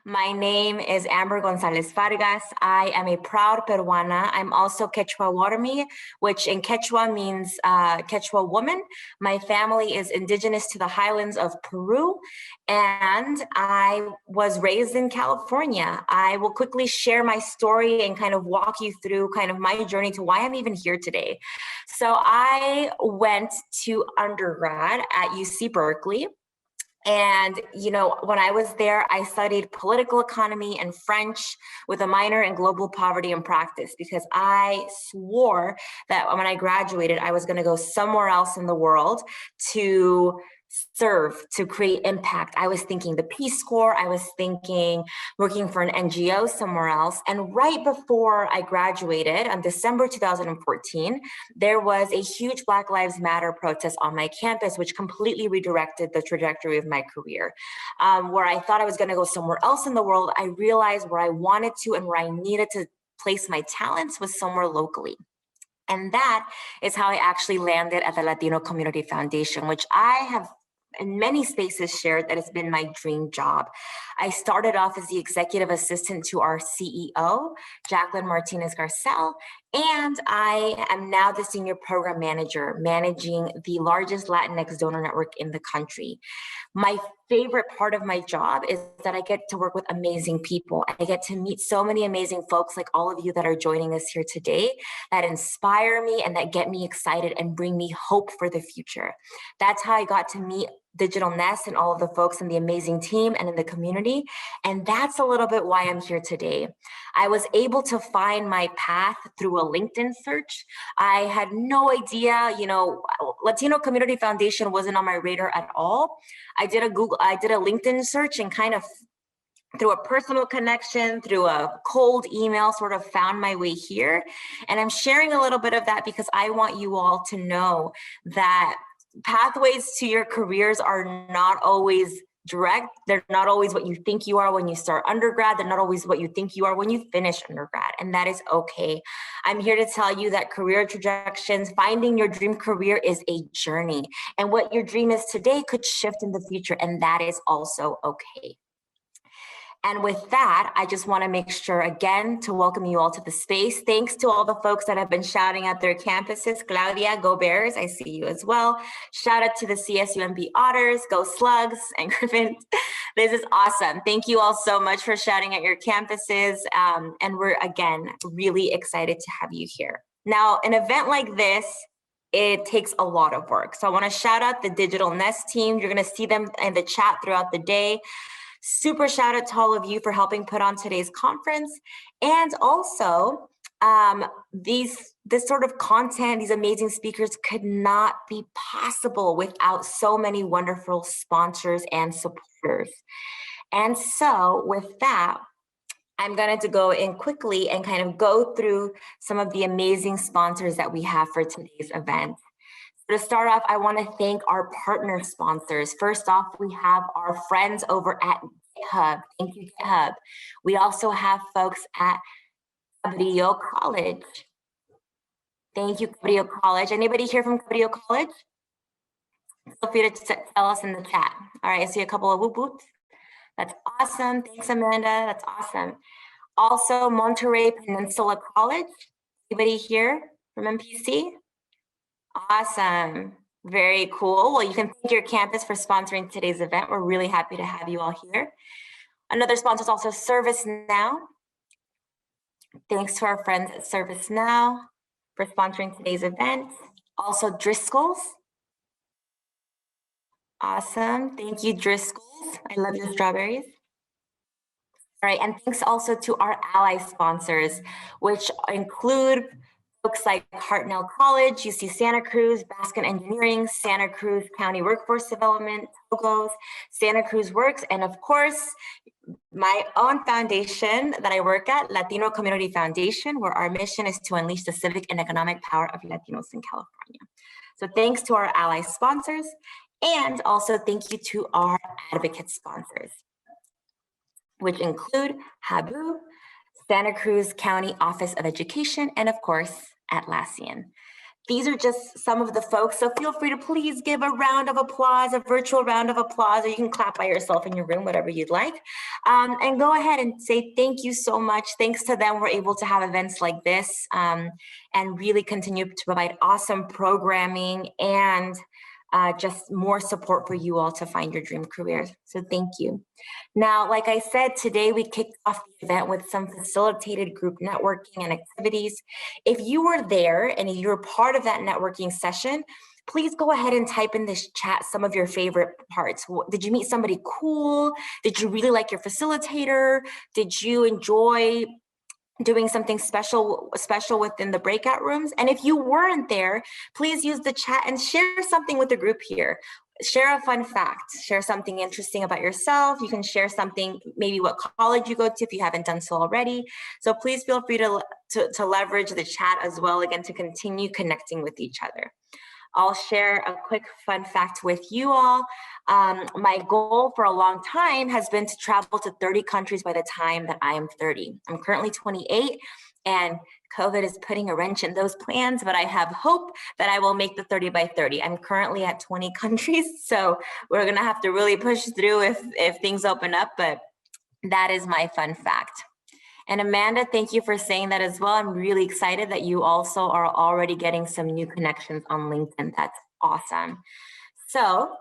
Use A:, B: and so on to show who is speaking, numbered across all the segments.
A: My name is Amber Gonzales-Vargas. I am a proud Peruana. I'm also Quechua Warmi, which in Quechua means Quechua woman. My family is indigenous to the highlands of Peru, and I was raised in California. I will quickly share my story and kind of walk you through kind of my journey to why I'm even here today. So I went to undergrad at UC Berkeley. And, when I was there, I studied political economy and French with a minor in global poverty and practice because I swore that when I graduated, I was going to go somewhere else in the world to serve, to create impact. I was thinking the Peace Corps. I was thinking working for an NGO somewhere else. And right before I graduated on December 2014, there was a huge Black Lives Matter protest on my campus, which completely redirected the trajectory of my career. Where I thought I was going to go somewhere else in the world, I realized where I wanted to and where I needed to place my talents was somewhere locally. And that is how I actually landed at the Latino Community Foundation, which I have in many spaces shared that it's been my dream job. I started off as the executive assistant to our CEO, Jacqueline Martinez Garcelle, and I am now the senior program manager managing the largest Latinx donor network in the country. My favorite part of my job is that I get to work with amazing people. I get to meet so many amazing folks like all of you that are joining us here today that inspire me and that get me excited and bring me hope for the future. That's how I got to meet Digital Nest and all of the folks in the amazing team and in the community. And that's a little bit why I'm here today. I was able to find my path through a LinkedIn search. I had no idea, Latino Community Foundation wasn't on my radar at all. I did a LinkedIn search and kind of through a personal connection, through a cold email, sort of found my way here. And I'm sharing a little bit of that because I want you all to know that pathways to your careers are not always direct. They're not always what you think you are when you start undergrad. They're not always what you think you are when you finish undergrad, and that is okay. I'm here to tell you that career trajectories, finding your dream career is a journey, and what your dream is today could shift in the future, and that is also okay. And with that, I just want to make sure again to welcome you all to the space. Thanks to all the folks that have been shouting at their campuses. Claudia, go Bears, I see you as well. Shout out to the CSUMB Otters, go Slugs, and Griffin. This is awesome. Thank you all so much for shouting at your campuses. And we're, again, really excited to have you here. Now, an event like this, it takes a lot of work. So I want to shout out the Digital Nest team. You're going to see them in the chat throughout the day. Super shout out to all of you for helping put on today's conference. And also, this sort of content, these amazing speakers could not be possible without so many wonderful sponsors and supporters. And so with that, I'm going to go in quickly and kind of go through some of the amazing sponsors that we have for today's event. To start off, I want to thank our partner sponsors. First off, we have our friends over at GitHub. Thank you, GitHub. We also have folks at Cabrillo College. Thank you, Cabrillo College. Anybody here from Cabrillo College? Feel free to tell us in the chat. All right, I see a couple of whoop whoops. That's awesome. Thanks, Amanda. That's awesome. Also, Monterey Peninsula College. Anybody here from MPC? Awesome. Very cool. Well, you can thank your campus for sponsoring today's event. We're really happy to have you all here. Another sponsor is also ServiceNow. Thanks to our friends at ServiceNow for sponsoring today's event. Also Driscoll's. Awesome. Thank you, Driscoll's. I love your strawberries. All right, and thanks also to our ally sponsors, which include folks like Hartnell College, UC Santa Cruz, Baskin Engineering, Santa Cruz County Workforce Development, Togos, Santa Cruz Works, and of course, my own foundation that I work at, Latino Community Foundation, where our mission is to unleash the civic and economic power of Latinos in California. So thanks to our ally sponsors, and also thank you to our advocate sponsors, which include HABU, Santa Cruz County Office of Education, and of course, Atlassian. these are just some of the folks, so feel free to please give a round of applause, a virtual round of applause, or you can clap by yourself in your room, whatever you'd like. And go ahead and say thank you so much. Thanks to them, we're able to have events like this and really continue to provide awesome programming and just more support for you all to find your dream careers. So thank you. Now, like I said, today we kicked off the event with some facilitated group networking and activities. If you were there and you're part of that networking session, please go ahead and type in this chat some of your favorite parts. Did you meet somebody cool? Did you really like your facilitator? Did you enjoy doing something special within the breakout rooms? And if you weren't there, please use the chat and share something with the group here. Share a fun fact, share something interesting about yourself. You can share something, maybe what college you go to if you haven't done so already. So please feel free to leverage the chat as well, again, to continue connecting with each other. I'll share a quick fun fact with you all. My goal for a long time has been to travel to 30 countries by the time that I am 30. I'm currently 28 and COVID is putting a wrench in those plans, but I have hope that I will make the 30 by 30. I'm currently at 20 countries, so we're gonna have to really push through if things open up, but that is my fun fact. And Amanda, thank you for saying that as well. I'm really excited that you also are already getting some new connections on LinkedIn. That's awesome. So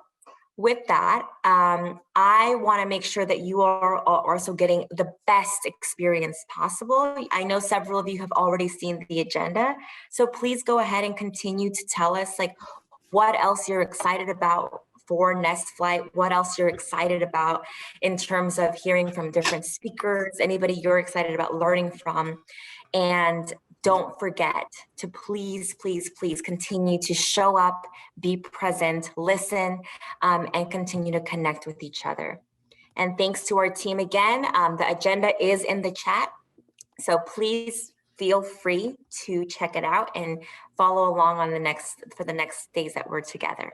A: with that, I want to make sure that you are also getting the best experience possible. I know several of you have already seen the agenda, so please go ahead and continue to tell us like what else you're excited about for Nest Flight, what else you're excited about in terms of hearing from different speakers, anybody you're excited about learning from. And don't forget to please, please, please continue to show up, be present, listen, and continue to connect with each other. And thanks to our team again, the agenda is in the chat. So please feel free to check it out and follow along on for the next days that we're together.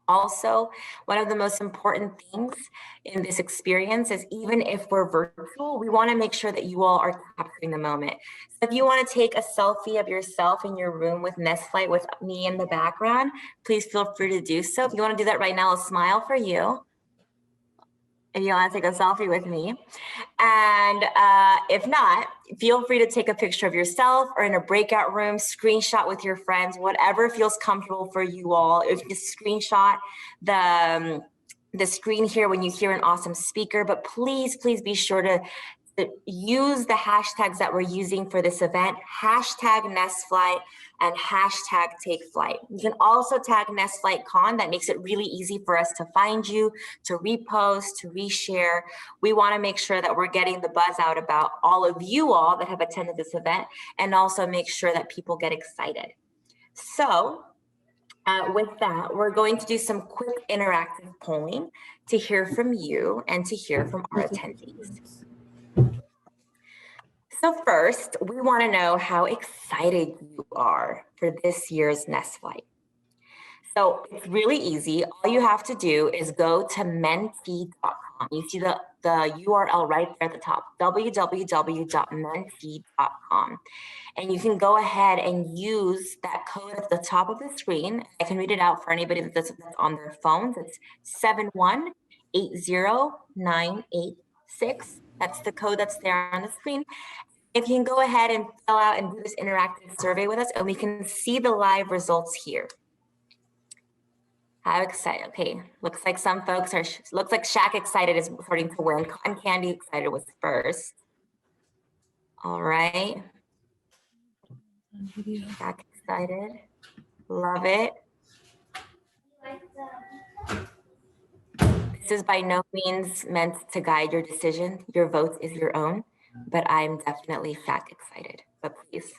A: Also, one of the most important things in this experience is even if we're virtual, we want to make sure that you all are capturing the moment. So if you want to take a selfie of yourself in your room with Nest Flight with me in the background, please feel free to do so. If you want to do that right now, I'll smile for you. If you want to take a selfie with me. And if not, feel free to take a picture of yourself or in a breakout room, screenshot with your friends, whatever feels comfortable for you all. If you screenshot the screen here when you hear an awesome speaker, but please, please be sure to use the hashtags that we're using for this event, hashtag NestFlight and hashtag TakeFlight. You can also tag NestFlightCon. That makes it really easy for us to find you, to repost, to reshare. We want to make sure that we're getting the buzz out about all of you all that have attended this event and also make sure that people get excited. So with that, we're going to do some quick interactive polling to hear from you and to hear from our attendees. So first, we want to know how excited you are for this year's Nest Flight. So it's really easy. All you have to do is go to menti.com. You see the URL right there at the top, www.menti.com. And you can go ahead and use that code at the top of the screen. I can read it out for anybody that's on their phones. It's 7180986. That's the code that's there on the screen. If you can go ahead and fill out and do this interactive survey with us, and we can see the live results here. How excited? Okay, looks like some folks are, looks like Shaq excited is starting to win. Cotton Candy excited was first. All right. Shaq excited. Love it. This is by no means meant to guide your decision. Your vote is your own, but I'm definitely Shaq excited. But please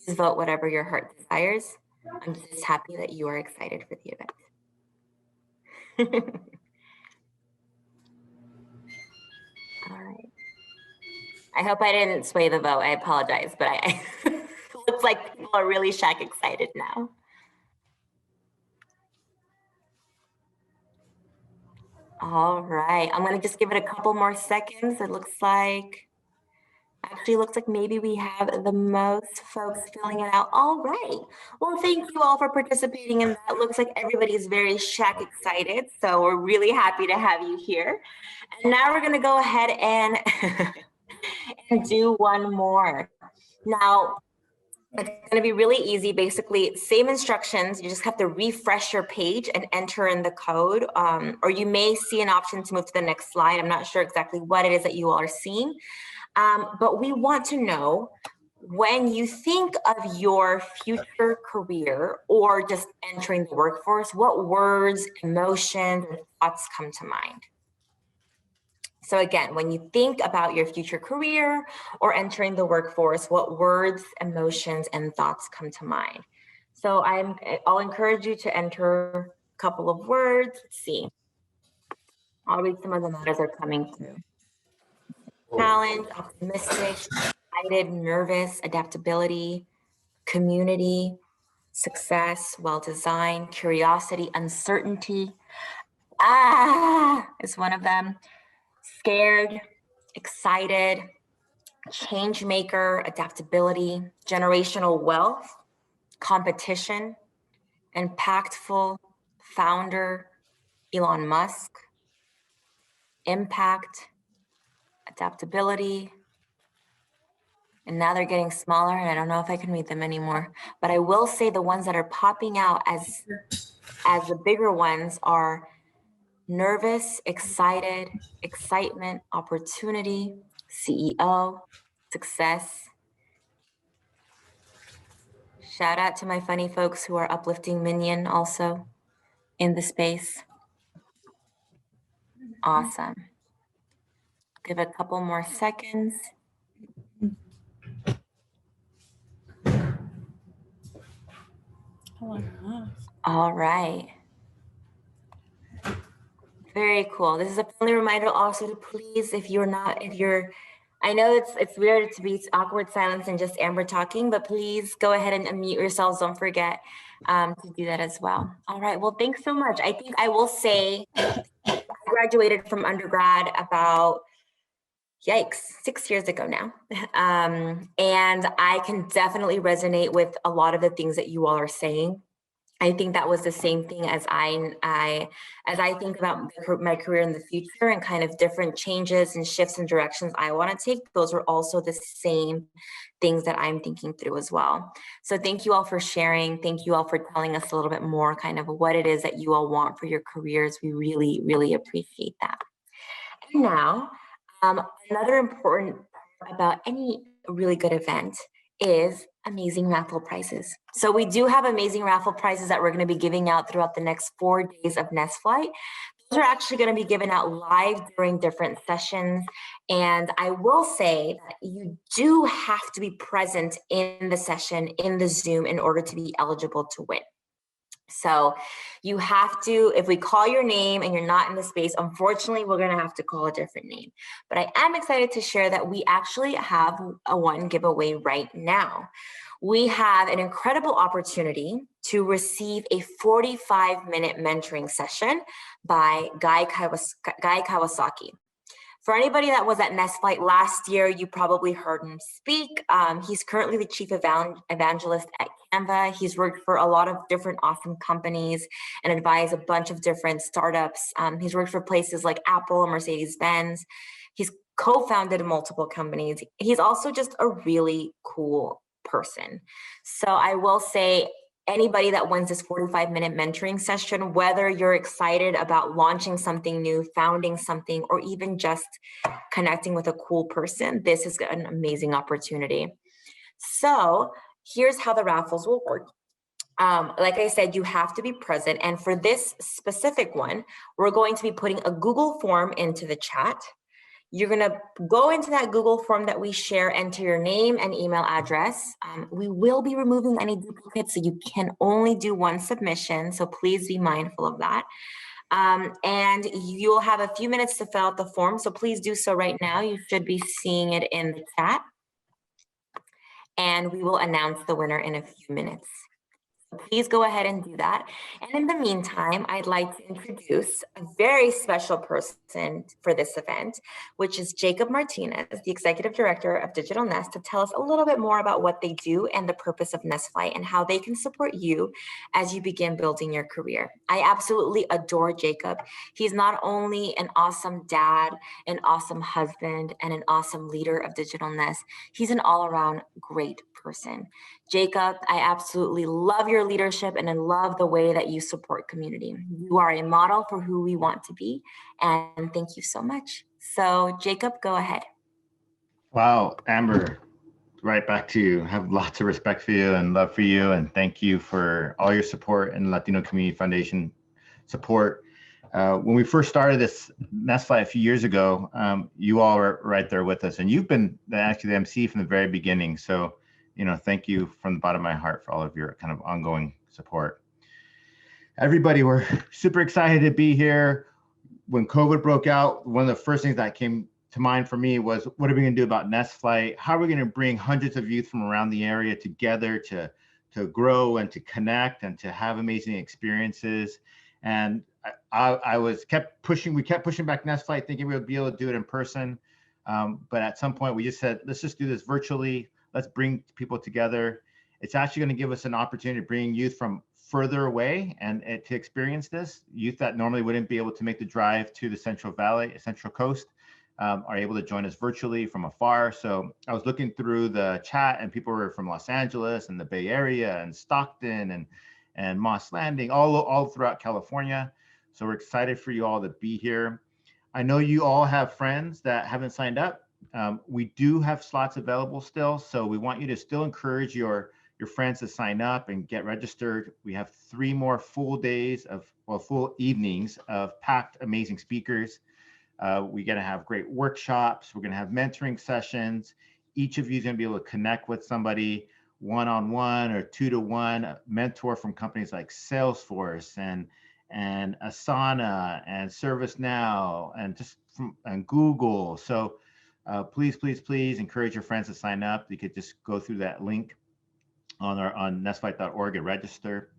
A: vote whatever your heart desires. I'm just happy that you are excited for the event. All right. I hope I didn't sway the vote. I apologize, but I looks like people are really Shaq excited now. All right, I'm gonna just give it a couple more seconds. It looks like Actually, looks like maybe we have the most folks filling it out. All right. Well, thank you all for participating in that. Looks like everybody is very shack excited. So we're really happy to have you here. And now we're going to go ahead and, and do one more. Now, it's going to be really easy. Basically, same instructions. You just have to refresh your page and enter in the code. Or you may see an option to move to the next slide. I'm not sure exactly what it is that you all are seeing. But we want to know, when you think of your future career or just entering the workforce, what words, emotions, or thoughts come to mind? So again, when you think about your future career or entering the workforce, what words, emotions, and thoughts come to mind? So I'll encourage you to enter a couple of words. Let's see. I'll read some of them as they're coming through. Challenge, optimistic, excited, nervous, adaptability, community, success, well-designed, curiosity, uncertainty. Is one of them. Scared, excited, change maker, adaptability, generational wealth, competition, impactful, founder, Elon Musk, impact, adaptability. And now they're getting smaller, and I don't know if I can read them anymore. But I will say the ones that are popping out as the bigger ones are nervous, excited, excitement, opportunity, CEO, success. Shout out to my funny folks who are uplifting Minion also in the space. Awesome. Give a couple more seconds. All right. Very cool. This is a friendly reminder also to please, I know it's weird to be awkward silence and just Amber talking, but please go ahead and unmute yourselves. Don't forget to do that as well. All right. Well, thanks so much. I think I will say I graduated from undergrad about, 6 years ago now. And I can definitely resonate with a lot of the things that you all are saying. I think that was the same thing as I think about my career in the future and kind of different changes and shifts and directions I want to take. Those are also the same things that I'm thinking through as well. So thank you all for sharing. Thank you all for telling us a little bit more kind of what it is that you all want for your careers. We really, really appreciate that. And now, another important part about any really good event is amazing raffle prizes. So we do have amazing raffle prizes that we're going to be giving out throughout the next 4 days of Nest Flight. Those are actually going to be given out live during different sessions. And I will say that you do have to be present in the session, in the Zoom, in order to be eligible to win. So you have to, if we call your name and you're not in the space, unfortunately, we're going to have to call a different name. But I am excited to share that we actually have a one giveaway right now. We have an incredible opportunity to receive a 45-minute mentoring session by Guy Kawasaki. For anybody that was at Nest Flight last year, you probably heard him speak. He's currently the chief evangelist at Canva. He's worked for a lot of different awesome companies and advised a bunch of different startups. He's worked for places like Apple and Mercedes-Benz. He's co-founded multiple companies. He's also just a really cool person. So I will say, anybody that wins this 45-minute mentoring session, whether you're excited about launching something new, founding something, or even just connecting with a cool person, this is an amazing opportunity. So here's how the raffles will work. Like I said, you have to be present. And for this specific one, we're going to be putting a Google form into the chat. You're going to go into that Google form that we share, enter your name and email address. We will be removing any duplicates, so you can only do one submission. So please be mindful of that. And you'll have a few minutes to fill out the form. So please do so right now. You should be seeing it in the chat. And we will announce the winner in a few minutes. Please go ahead and do that. And in the meantime, I'd like to introduce a very special person for this event, which is Jacob Martinez, the Executive Director of Digital Nest, to tell us a little bit more about what they do and the purpose of NestFlight and how they can support you as you begin building your career. I absolutely adore Jacob. He's not only an awesome dad, an awesome husband, and an awesome leader of Digital Nest, he's an all-around great person. Jacob, I absolutely love your leadership and I love the way that you support community. You are a model for who we want to be, and thank you so much. So, Jacob, go ahead.
B: Wow, Amber, right back to you. I have lots of respect for you and love for you, and thank you for all your support and Latino Community Foundation support. When we first started this NestFlight a few years ago, you all were right there with us, and you've been actually the MC from the very beginning. So, thank you from the bottom of my heart for all of your kind of ongoing support. Everybody, we're super excited to be here. When COVID broke out, one of the first things that came to mind for me was, what are we going to do about NestFlight? How are we going to bring hundreds of youth from around the area together to grow and to connect and to have amazing experiences? And we kept pushing back NestFlight, thinking we would be able to do it in person. But at some point we just said, let's just do this virtually. Let's bring people together. It's actually going to give us an opportunity to bring youth from further away and to experience this. Youth that normally wouldn't be able to make the drive to the Central Coast are able to join us virtually from afar. So I was looking through the chat and people were from Los Angeles and the Bay Area and Stockton and Moss Landing, all throughout California. So we're excited for you all to be here. I know you all have friends that haven't signed up. We do have slots available still, so we want you to still encourage your friends to sign up and get registered. We have 3 more full evenings of packed, amazing speakers. We're going to have great workshops. We're going to have mentoring sessions. Each of you is going to be able to connect with somebody one-on-one or 2-to-1, a mentor from companies like Salesforce and Asana and ServiceNow and Google. So please encourage your friends to sign up. You could just go through that link on nestflight.org and register.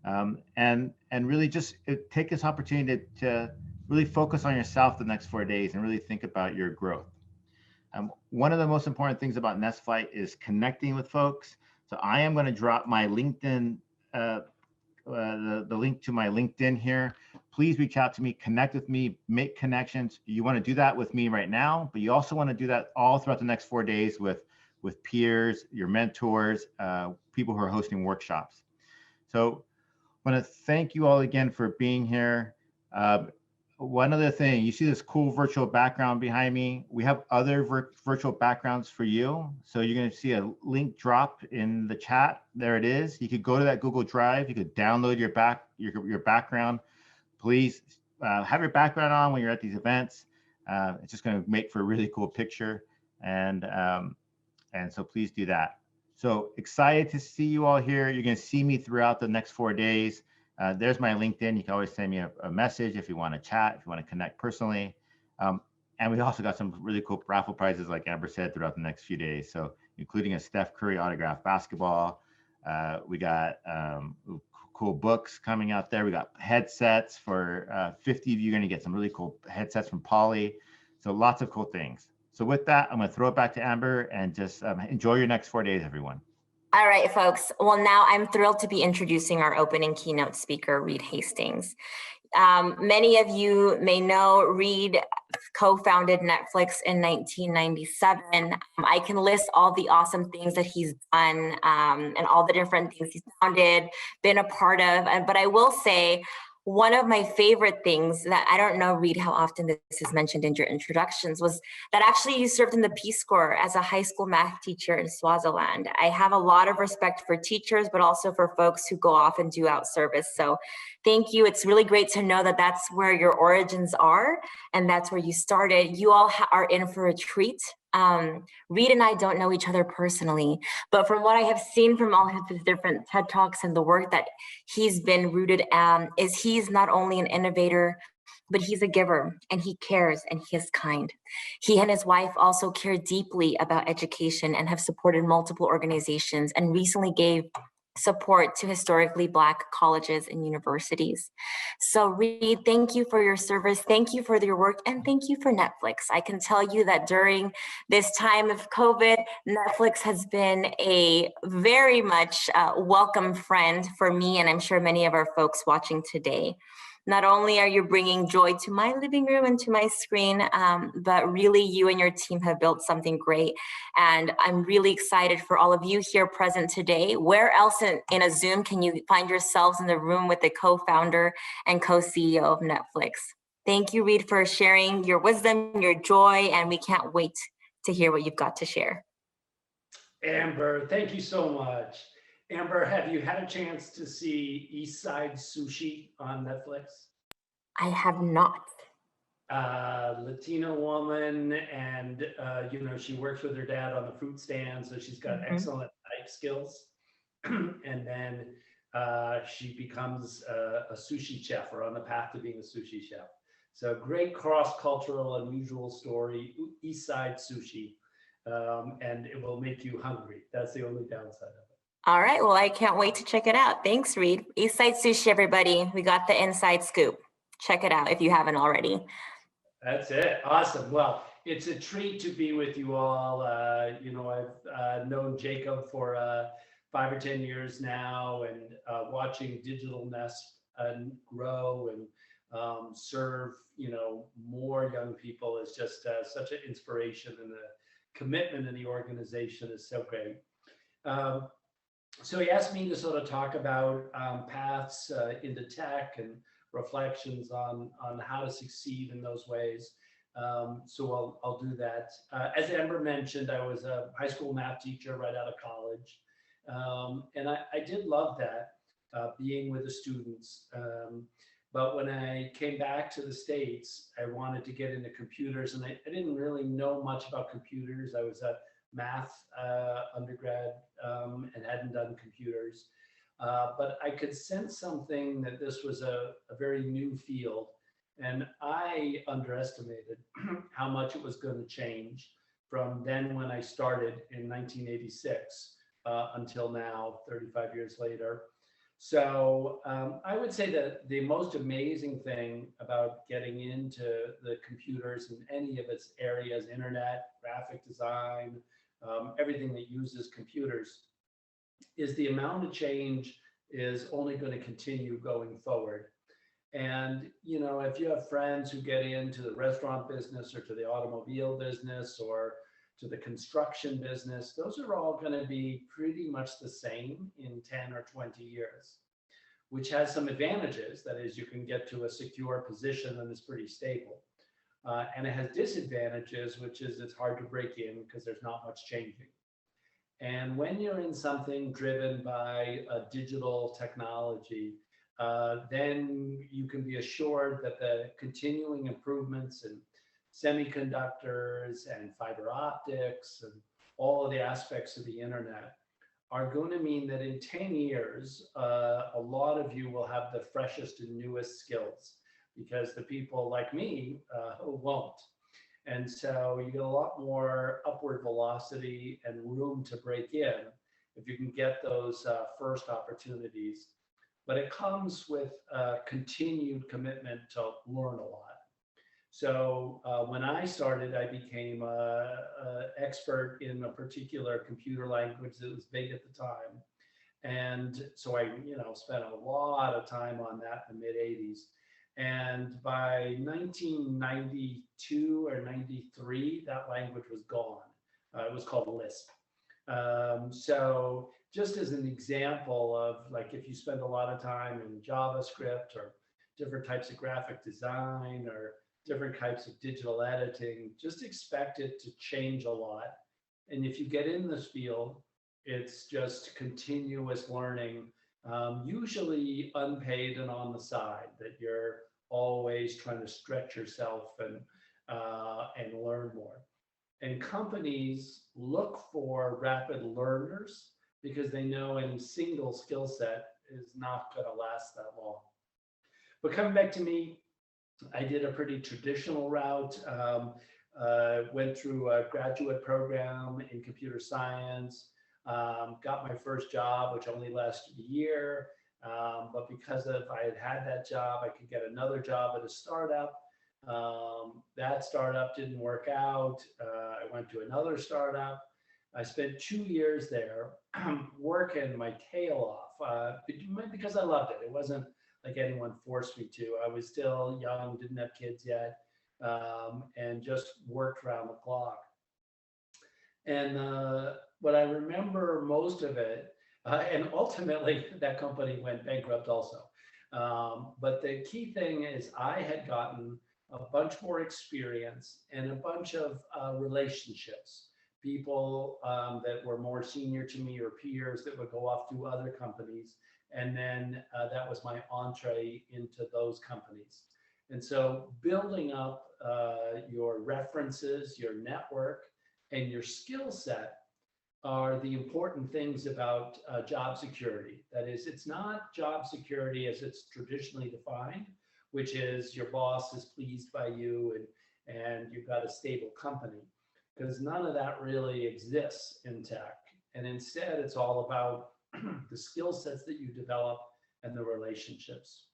B: And really just take this opportunity to really focus on yourself the next 4 days and really think about your growth. One of the most important things about NestFlight is connecting with folks. So I am going to drop my LinkedIn, the link to my LinkedIn here. Please reach out to me, connect with me, make connections. You want to do that with me right now, but you also want to do that all throughout the next 4 days with peers, your mentors, people who are hosting workshops. So I want to thank you all again for being here. One other thing, you see this cool virtual background behind me. We have other virtual backgrounds for you. So you're going to see a link drop in the chat. There it is. You could go to that Google Drive. You could download your background. Please have your background on when you're at these events. It's just going to make for a really cool picture. And so please do that. So excited to see you all here. You're going to see me throughout the next 4 days. There's my LinkedIn. You can always send me a message if you want to chat, if you want to connect personally. And we also got some really cool raffle prizes, like Amber said, throughout the next few days. So including a Steph Curry autographed basketball. We got cool books coming out there. We got headsets for 50 of you. You're going to get some really cool headsets from Poly. So lots of cool things. So with that, I'm going to throw it back to Amber and just enjoy your next 4 days, everyone.
A: All right, folks. Well, now I'm thrilled to be introducing our opening keynote speaker, Reed Hastings. Many of you may know Reed co-founded Netflix in 1997. I can list all the awesome things that he's done and all the different things he's founded, been a part of. But I will say, one of my favorite things that I don't know, Reed, how often this is mentioned in your introductions, was that actually you served in the Peace Corps as a high school math teacher in Swaziland. I have a lot of respect for teachers, but also for folks who go off and do out service. So thank you. It's really great to know that that's where your origins are and that's where you started. You all are in for a treat. Reed and I don't know each other personally, but from what I have seen from all of his different TED Talks and the work that he's been rooted is he's not only an innovator, but he's a giver and he cares and he is kind. He and his wife also care deeply about education and have supported multiple organizations and recently gave support to historically Black colleges and universities. So Reed, thank you for your service. Thank you for your work, and thank you for Netflix. I can tell you that during this time of COVID, Netflix has been a very much welcome friend for me, and I'm sure many of our folks watching today. Not only are you bringing joy to my living room and to my screen, but really you and your team have built something great. And I'm really excited for all of you here present today. Where else in a Zoom can you find yourselves in the room with the co-founder and co-CEO of Netflix? Thank you, Reed, for sharing your wisdom, your joy, and we can't wait to hear what you've got to share.
C: Amber, thank you so much. Amber, have you had a chance to see East Side Sushi on Netflix?
A: I have not.
C: Latino woman, and she works with her dad on the fruit stand, so she's got excellent knife skills. And then she becomes a sushi chef, or on the path to being a sushi chef. So great cross-cultural, unusual story, East Side Sushi, and it will make you hungry. That's the only downside of it.
A: All right, well, I can't wait to check it out. Thanks, Reed. East Side Sushi, everybody. We got the inside scoop. Check it out if you haven't already.
C: That's it. Awesome. Well, it's a treat to be with you all. I've known Jacob for 5 or 10 years now, and watching Digital Nest grow and serve, more young people is just such an inspiration, and the commitment in the organization is so great. So he asked me to sort of talk about paths into tech and reflections on how to succeed in those ways. So I'll do that. As Amber mentioned, I was a high school math teacher right out of college. And I did love that, being with the students. But when I came back to the States, I wanted to get into computers, and I didn't really know much about computers. I was a math undergrad and hadn't done computers. But I could sense something, that this was a very new field, and I underestimated how much it was going to change from then when I started in 1986 until now, 35 years later. So I would say that the most amazing thing about getting into the computers in any of its areas, internet, graphic design, everything that uses computers, is the amount of change is only going to continue going forward. And, if you have friends who get into the restaurant business, or to the automobile business, or to the construction business, those are all going to be pretty much the same in 10 or 20 years, which has some advantages. That is, you can get to a secure position and it's pretty stable. And it has disadvantages, which is it's hard to break in because there's not much changing. And when you're in something driven by a digital technology, then you can be assured that the continuing improvements in semiconductors and fiber optics and all of the aspects of the internet are going to mean that in 10 years, a lot of you will have the freshest and newest skills, because the people like me won't. And so you get a lot more upward velocity and room to break in if you can get those first opportunities. But it comes with continued commitment to learn a lot. So when I started, I became an expert in a particular computer language that was big at the time. And so I spent a lot of time on that in the mid 80s. And by 1992 or 93, that language was gone. It was called Lisp. So just as an example of, like, if you spend a lot of time in JavaScript or different types of graphic design or different types of digital editing, just expect it to change a lot. And if you get in this field, it's just continuous learning, usually unpaid and on the side, that you're always trying to stretch yourself and learn more. And companies look for rapid learners because they know any single skill set is not going to last that long. But coming back to me, I did a pretty traditional route. Went through a graduate program in computer science, got my first job, which only lasted a year. But because I had had that job, I could get another job at a startup. That startup didn't work out. I went to another startup. I spent 2 years there working my tail off because I loved it. It wasn't like anyone forced me to. I was still young, didn't have kids yet, and just worked around the clock. And what I remember most of it, and ultimately that company went bankrupt also. But the key thing is I had gotten a bunch more experience and a bunch of relationships, people that were more senior to me or peers that would go off to other companies. And then that was my entree into those companies. And so building up your references, your network, and your skill set are the important things about job security. That is, it's not job security as it's traditionally defined, which is your boss is pleased by you and you've got a stable company, because none of that really exists in tech. And instead, it's all about the skill sets that you develop and the relationships.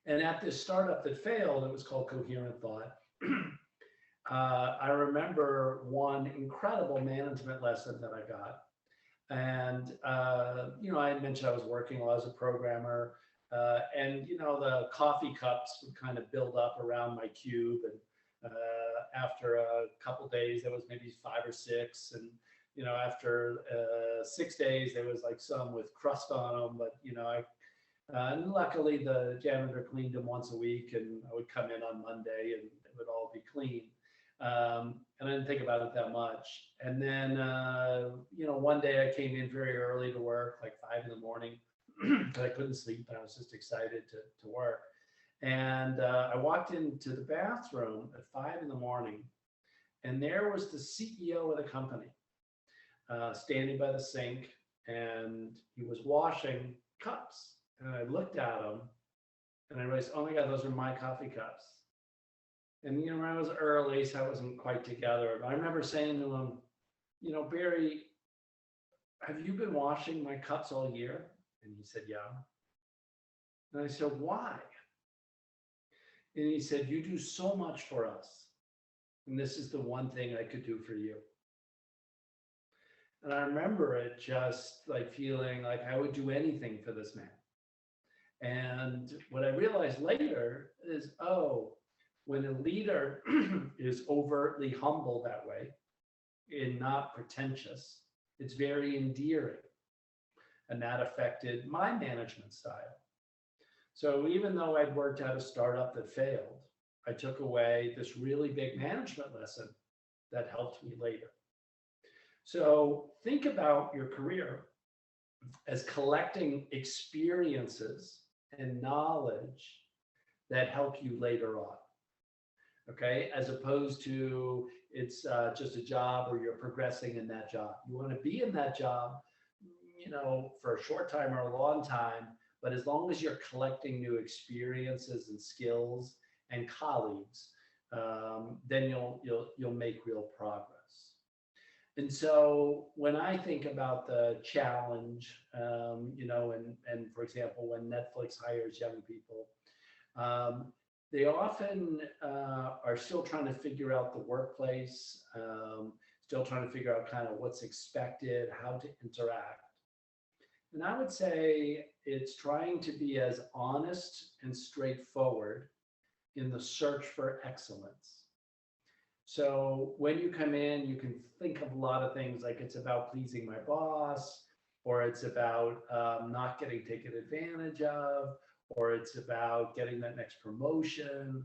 C: And at this startup that failed, it was called Coherent Thought. I remember one incredible management lesson that I got. And, I had mentioned I was working while I was a programmer. And, the coffee cups would kind of build up around my cube. And after a couple days, there was maybe 5 or 6. And, after 6 days, there was like some with crust on them. But, and luckily the janitor cleaned them once a week, and I would come in on Monday and it would all be clean. And I didn't think about it that much. And then, one day I came in very early to work, like 5 in the morning, because I couldn't sleep and I was just excited to work. And I walked into the bathroom at 5 in the morning, and there was the CEO of the company standing by the sink, and he was washing cups. And I looked at him and I realized, oh my God, those are my coffee cups. And, I was early, so I wasn't quite together. But I remember saying to him, Barry, have you been washing my cups all year? And he said, yeah. And I said, why? And he said, you do so much for us. And this is the one thing I could do for you. And I remember it just like feeling like I would do anything for this man. And what I realized later is, when a leader is overtly humble that way and not pretentious, it's very endearing. And that affected my management style. So even though I'd worked at a startup that failed, I took away this really big management lesson that helped me later. So think about your career as collecting experiences and knowledge that help you later on. Okay, as opposed to it's just a job or you're progressing in that job. You want to be in that job, for a short time or a long time, but as long as you're collecting new experiences and skills and colleagues, then you'll make real progress. And so when I think about the challenge, and for example, when Netflix hires young people, they often are still trying to figure out the workplace, still trying to figure out kind of what's expected, how to interact. And I would say it's trying to be as honest and straightforward in the search for excellence. So when you come in, you can think of a lot of things like it's about pleasing my boss, or it's about not getting taken advantage of, or it's about getting that next promotion.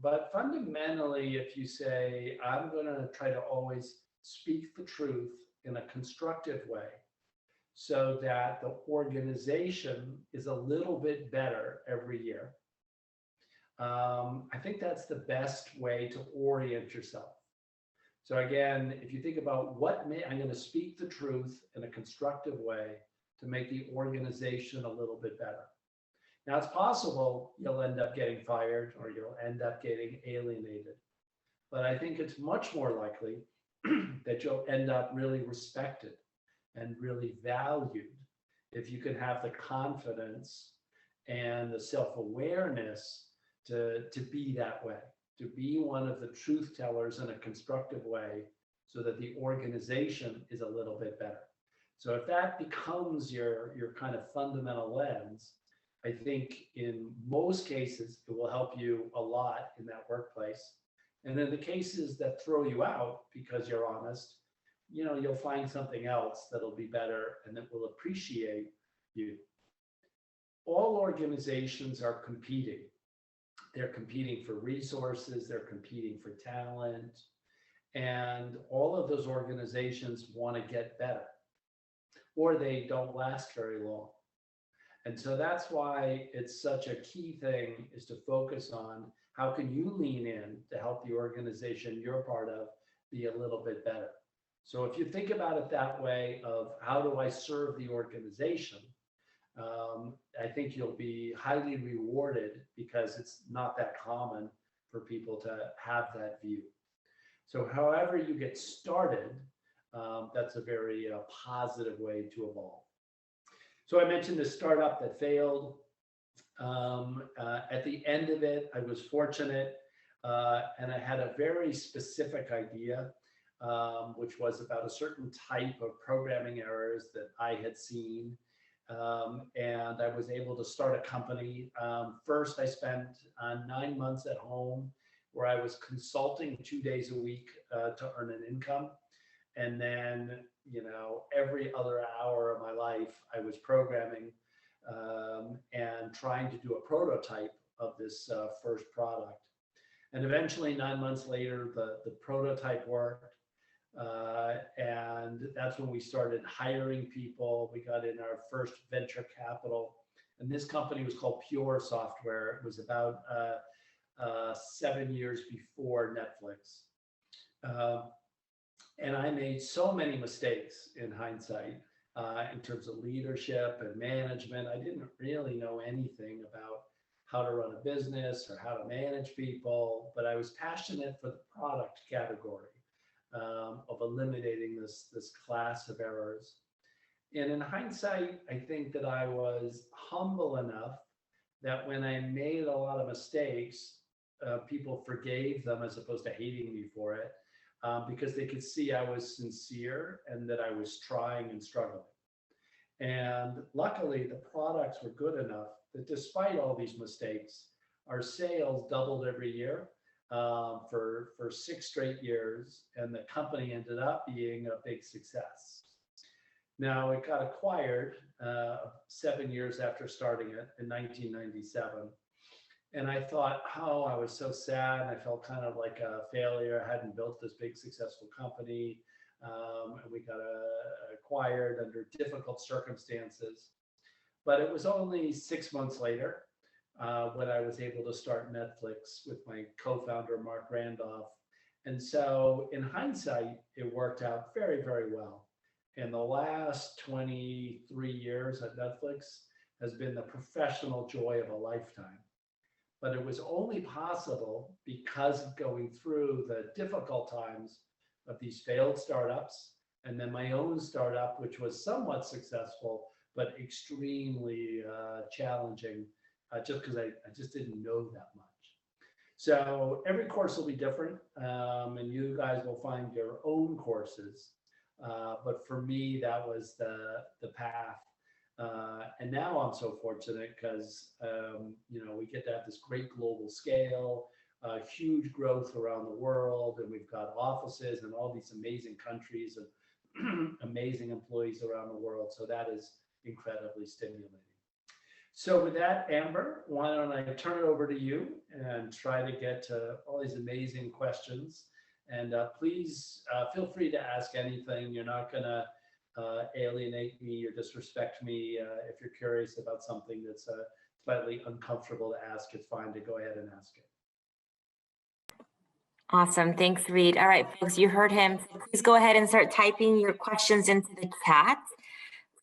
C: But fundamentally, if you say, I'm going to try to always speak the truth in a constructive way so that the organization is a little bit better every year, I think that's the best way to orient yourself. So again, if you think about I'm going to speak the truth in a constructive way to make the organization a little bit better. Now, it's possible you'll end up getting fired or you'll end up getting alienated. But I think it's much more likely that you'll end up really respected and really valued if you can have the confidence and the self-awareness to be that way, to be one of the truth tellers in a constructive way so that the organization is a little bit better. So if that becomes your kind of fundamental lens, I think in most cases, it will help you a lot in that workplace. And in the cases that throw you out because you're honest, you know, you'll find something else that'll be better and that will appreciate you. All organizations are competing. They're competing for resources, they're competing for talent, and all of those organizations want to get better, or they don't last very long. And so that's why it's such a key thing, is to focus on how can you lean in to help the organization you're part of be a little bit better. So if you think about it that way of how do I serve the organization, I think you'll be highly rewarded, because it's not that common for people to have that view. So however you get started, that's a very positive way to evolve. So I mentioned the startup that failed. At the end of it, I was fortunate, and I had a very specific idea, which was about a certain type of programming errors that I had seen. And I was able to start a company. First, I spent 9 months at home where I was consulting 2 days a week to earn an income. And then, you know, every other hour of my life, I was programming and trying to do a prototype of this first product. And eventually, 9 months later, the prototype worked. And that's when we started hiring people. We got in our first venture capital. And this company was called Pure Software. It was about 7 years before Netflix. And I made so many mistakes in hindsight in terms of leadership and management. I didn't really know anything about how to run a business or how to manage people, but I was passionate for the product category of eliminating this class of errors. And in hindsight, I think that I was humble enough that when I made a lot of mistakes, people forgave them as opposed to hating me for it, because they could see I was sincere and that I was trying and struggling. And luckily, the products were good enough that despite all these mistakes, our sales doubled every year for 6 straight years, and the company ended up being a big success. Now, it got acquired 7 years after starting it in 1997. And I thought, oh, I was so sad. I felt kind of like a failure. I hadn't built this big successful company. And we got acquired under difficult circumstances. But it was only 6 months later when I was able to start Netflix with my co-founder, Mark Randolph. And so in hindsight, it worked out very, very well. And the last 23 years at Netflix has been the professional joy of a lifetime. But it was only possible because of going through the difficult times of these failed startups, and then my own startup, which was somewhat successful, but extremely challenging, just because I just didn't know that much. So every course will be different, and you guys will find your own courses. But for me, that was the path. And now I'm so fortunate because, you know, we get to have this great global scale, huge growth around the world, and we've got offices in all these amazing countries and amazing employees around the world. So that is incredibly stimulating. So with that, Amber, why don't I turn it over to you and try to get to all these amazing questions. And please feel free to ask anything. You're not going to alienate me or disrespect me. If you're curious about something that's slightly uncomfortable to ask, it's fine to go ahead and ask it.
A: Awesome. Thanks, Reed. All right, folks, you heard him. So please go ahead and start typing your questions into the chat.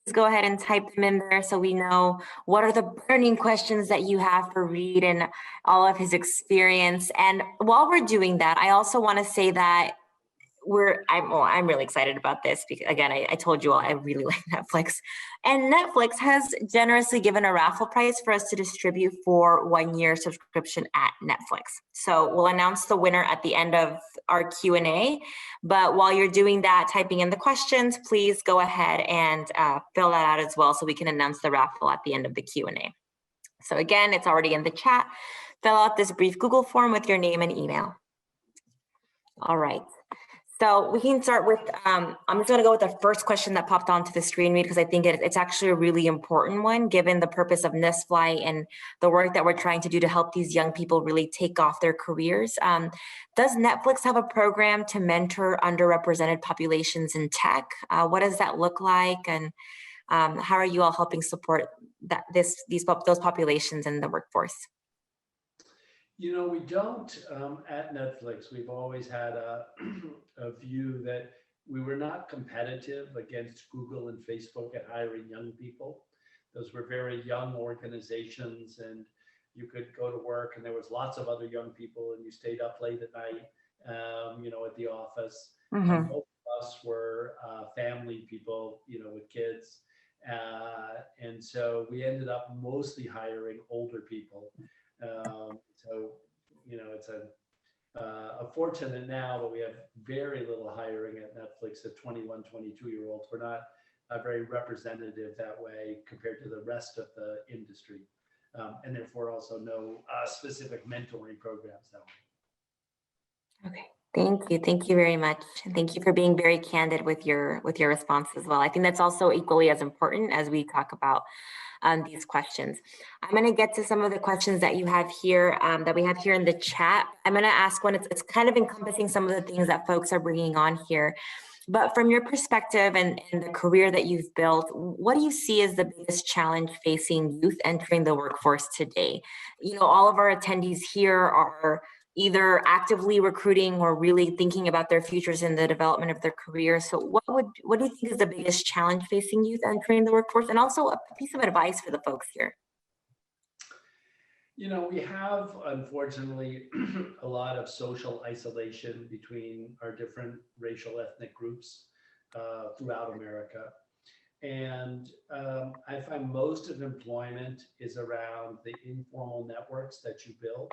A: Please go ahead and type them in there so we know what are the burning questions that you have for Reed and all of his experience. And while we're doing that, I also want to say that I'm really excited about this because, again, I told you all I really like Netflix, and Netflix has generously given a raffle prize for us to distribute for 1 year subscription at Netflix. So we'll announce the winner at the end of our Q&A. But while you're doing that, typing in the questions, please go ahead and fill that out as well, so we can announce the raffle at the end of the Q&A. So again, it's already in the chat. Fill out this brief Google form with your name and email. All right. So we can start with, I'm just going to go with the first question that popped onto the screen, Reed, because I think it's actually a really important one, given the purpose of NestFly and the work that we're trying to do to help these young people really take off their careers. Does Netflix have a program to mentor underrepresented populations in tech? What does that look like? And how are you all helping support those populations in the workforce?
C: You know, we don't at Netflix. We've always had a view that we were not competitive against Google and Facebook at hiring young people. Those were very young organizations, and you could go to work and there was lots of other young people, and you stayed up late at night, you know, at the office.
A: Mm-hmm.
C: And most of us were family people, you know, with kids. And so we ended up mostly hiring older people. So, you know, it's unfortunate now, but we have very little hiring at Netflix of 21, 22-year-olds. We're not very representative that way compared to the rest of the industry. And therefore also no specific mentoring programs that way.
A: Okay. Thank you. Thank you very much. And thank you for being very candid with your response as well. I think that's also equally as important as we talk about these questions. I'm going to get to some of the questions that you have here, that we have here in the chat. I'm going to ask one, it's kind of encompassing some of the things that folks are bringing on here. But from your perspective and the career that you've built, what do you see as the biggest challenge facing youth entering the workforce today? You know, all of our attendees here are either actively recruiting or really thinking about their futures in the development of their career. So what do you think is the biggest challenge facing youth entering the workforce, and also a piece of advice for the folks here?
C: You know, we have, unfortunately, a lot of social isolation between our different racial ethnic groups throughout America. And I find most of employment is around the informal networks that you build.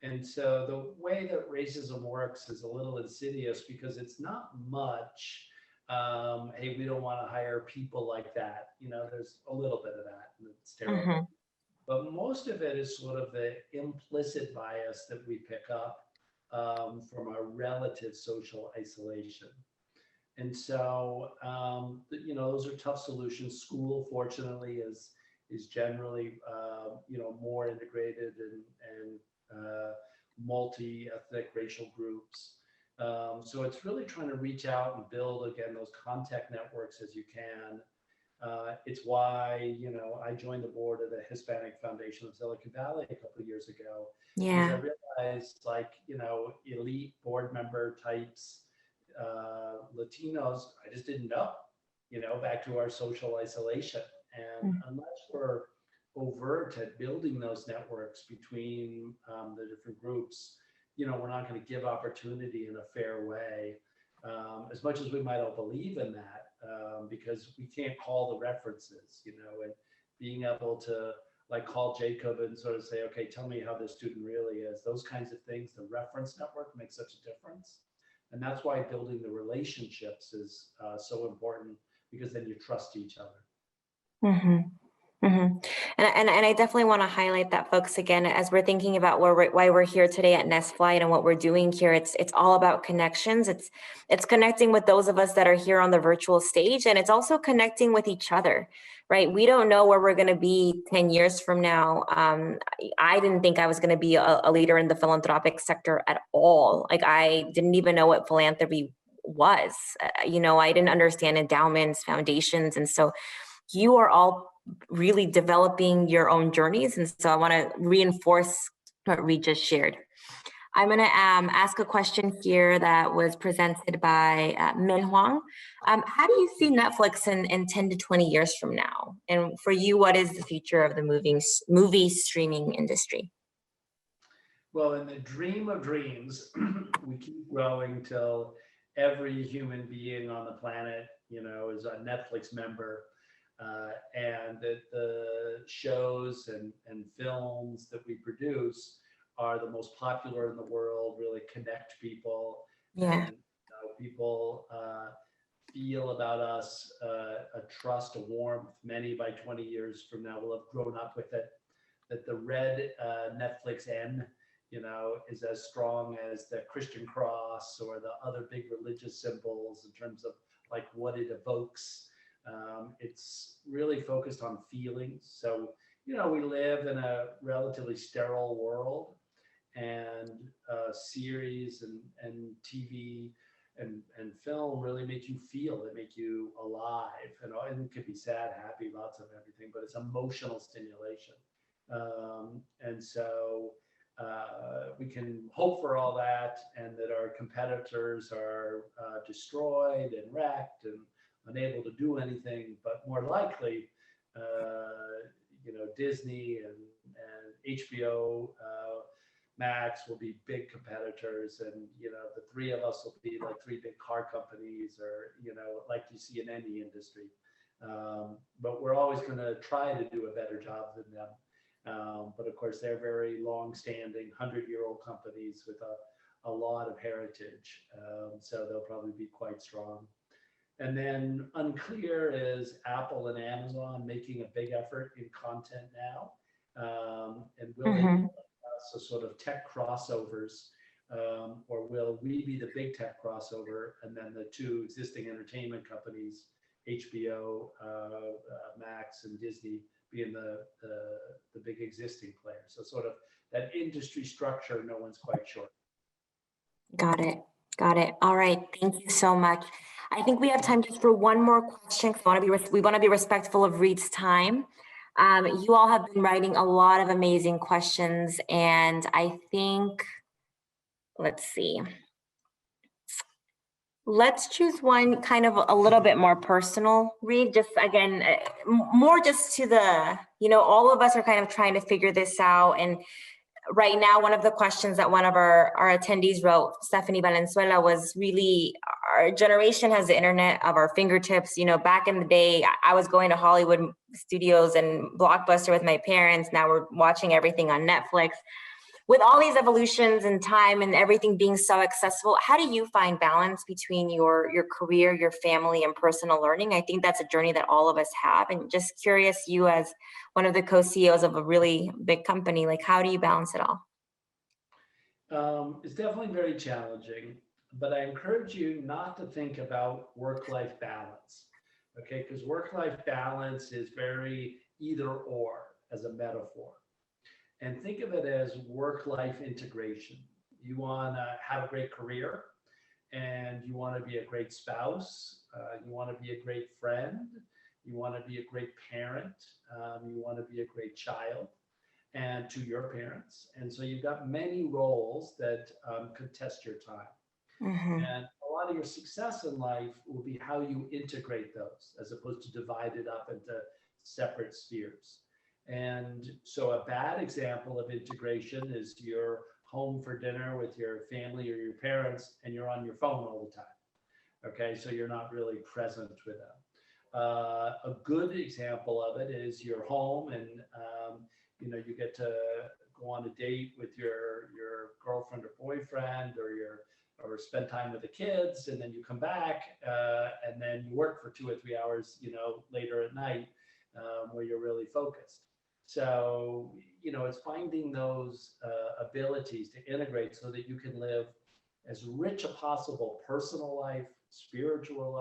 C: And so the way that racism works is a little insidious because it's not much, hey, we don't want to hire people like that. You know, there's a little bit of that, and it's terrible. Mm-hmm. But most of it is sort of the implicit bias that we pick up from our relative social isolation. And so, you know, those are tough solutions. School, fortunately, is generally, you know, more integrated and multi-ethnic racial groups. So it's really trying to reach out and build, again, those contact networks as you can. It's why, you know, I joined the board of the Hispanic Foundation of Silicon Valley a couple of years ago. Yeah. Because I realized, like, you know, elite board member types, Latinos, I just didn't know, you know, back to our social isolation. And unless we're overt at building those networks between the different groups, you know, we're not going to give opportunity in a fair way, as much as we might all believe in that, because we can't call the references, you know, and being able to like call Jacob and sort of say, okay, tell me how this student really is. Those kinds of things, the reference network makes such a difference. And that's why building the relationships is so important, because then you trust each other.
A: Mm-hmm. Mm-hmm. And I definitely want to highlight that, folks, again, as we're thinking about why we're here today at NestFly and what we're doing here. It's all about connections. It's connecting with those of us that are here on the virtual stage, and it's also connecting with each other, right? We don't know where we're going to be 10 years from now. I didn't think I was going to be a leader in the philanthropic sector at all. Like, I didn't even know what philanthropy was. You know, I didn't understand endowments, foundations, and so you are all really developing your own journeys. And so I want to reinforce what Reed just shared. I'm going to ask a question here that was presented by Min Huang. How do you see Netflix in 10 to 20 years from now? And for you, what is the future of the movie streaming industry?
C: Well, in the dream of dreams, we keep growing till every human being on the planet, is a Netflix member, and that the shows and films that we produce are the most popular in the world, really connect people,
A: Yeah.
C: and people feel about us a trust, a warmth. Many by 20 years from now will have grown up with it. That the red Netflix N, is as strong as the Christian cross or the other big religious symbols in terms of like what it evokes. It's really focused on feelings. So, we live in a relatively sterile world, and series and TV and film really make you feel, they make you alive. And it could be sad, happy, lots of everything, but it's emotional stimulation. And so we can hope for all that, and that our competitors are destroyed and wrecked and unable to do anything. But more likely, Disney and HBO Max will be big competitors, and the three of us will be like three big car companies, or like you see in any industry. But we're always going to try to do a better job than them. But of course, they're very long-standing, 100-year-old companies with a lot of heritage. So they'll probably be quite strong. And then unclear is Apple and Amazon making a big effort in content now. And will they be us a sort of tech crossovers, or will we be the big tech crossover, and then the two existing entertainment companies, HBO Max and Disney, being the big existing players? So sort of that industry structure, no one's quite sure.
A: Got it. Got it. All right. Thank you so much. I think we have time just for one more question. We want to be respectful of Reed's time. You all have been writing a lot of amazing questions, and I think, let's see. Let's choose one kind of a little bit more personal, Reed. Just again, more just to the, all of us are kind of trying to figure this out. And right now, one of the questions that one of our attendees wrote, Stephanie Valenzuela, was really, our generation has the internet of our fingertips. Back in the day, I was going to Hollywood studios and Blockbuster with my parents. Now we're watching everything on Netflix. With all these evolutions in time and everything being so accessible, how do you find balance between your career, your family, and personal learning? I think that's a journey that all of us have. And just curious, you as one of the co-CEOs of a really big company, like how do you balance it all?
C: It's definitely very challenging, but I encourage you not to think about work-life balance, okay? Because work-life balance is very either or as a metaphor. And think of it as work-life integration. You want to have a great career, and you want to be a great spouse. You want to be a great friend. You want to be a great parent. You want to be a great child, and to your parents. And so you've got many roles that could test your time. And a lot of your success in life will be how you integrate those, as opposed to divide it up into separate spheres. And so a bad example of integration is you're home for dinner with your family or your parents, and you're on your phone all the time. Okay, so you're not really present with them. A good example of it is you're home, and you get to go on a date with your girlfriend or boyfriend, or spend time with the kids, and then you come back, and then you work for 2 or 3 hours, later at night, where you're really focused. So, it's finding those abilities to integrate so that you can live as rich a possible personal life, spiritual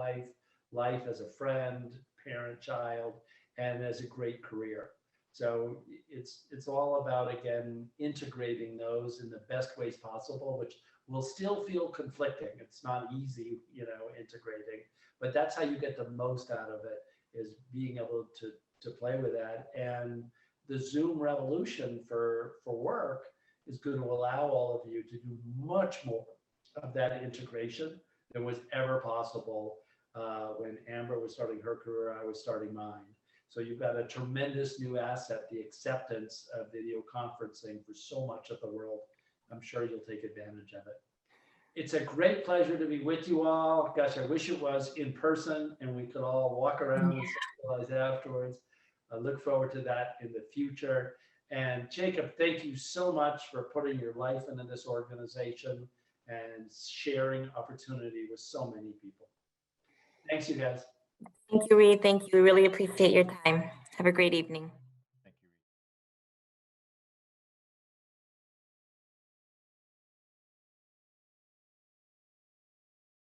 C: life as a friend, parent, child, and as a great career. So it's all about, again, integrating those in the best ways possible, which will still feel conflicting. It's not easy, integrating, but that's how you get the most out of it, is being able to play with that. And the Zoom revolution for work is going to allow all of you to do much more of that integration than was ever possible when Amber was starting her career, I was starting mine. So you've got a tremendous new asset, the acceptance of video conferencing for so much of the world. I'm sure you'll take advantage of it. It's a great pleasure to be with you all. Gosh, I wish it was in person and we could all walk around and socialize afterwards. I look forward to that in the future. And Jacob, thank you so much for putting your life into this organization and sharing opportunity with so many people. Thanks, you guys.
A: Thank you, Reed. Thank you. We really appreciate your time. Have a great evening.